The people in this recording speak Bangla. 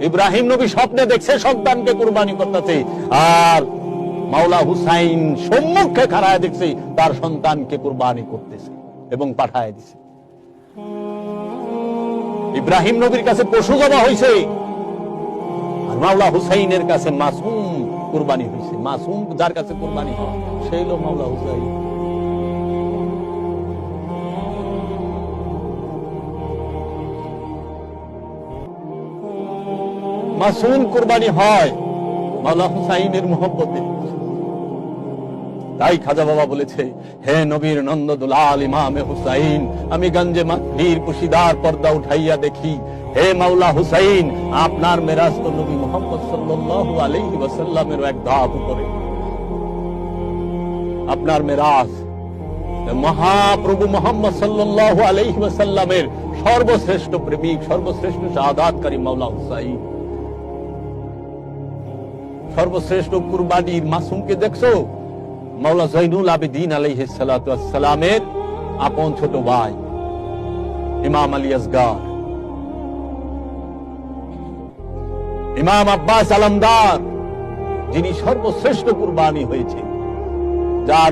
ইব্রাহিম নবী স্বপ্নে দেখছে সন্তানকে কুরবানি করতেছে, আর মাওলা হুসাইন সম্মুখে খাড়ায় দেখছে তার সন্তানকে কুরবানি করতেছে এবং পাঠায় দিছে। ইব্রাহিম নবীর কাছে পশু জবা হয়েছে, আর মাওলা হুসাইনের কাছে মাসুম কুরবানি হয়েছে। মাসুম যার কাছে কুরবানি হয় সেই হলো মাওলা হুসাইন। মাসুম কুরবানি হয় মাওলা হুসাইনের মোহব্বতে। তাই খাজা বাবা বলেছে, হে নবীর নন্দ দুলাল ইমামে হুসাইন, আমি গঞ্জে মাটির কুশিদার পর্দা উঠাইয়া দেখি, হে মাওলা হুসাইন, আপনার মেরাজ তো নবী মুহাম্মদ সাল্লাল্লাহু আলাইহি ওয়াসাল্লামের এক ধাপ উপরে। আপনার মেরাজ মহাপ্রভু মুহাম্মদ সাল্লাল্লাহু আলাইহি ওয়াসাল্লামের সর্বশ্রেষ্ঠ প্রেমিক, সর্বশ্রেষ্ঠ শাহাদাতকারী মাওলা হুসাইন। সর্বশ্রেষ্ঠ কুরবানির মাসুমকে দেখছো? মাওলা জৈনুল আবেদিন আলাইহিস সালাতু ওয়াস সালামের আপন ছোট ভাই ইমাম আলী আসগার, ইমাম আব্বাস আলমদার, যিনি সর্বশ্রেষ্ঠ কুরবানি হয়েছে, যার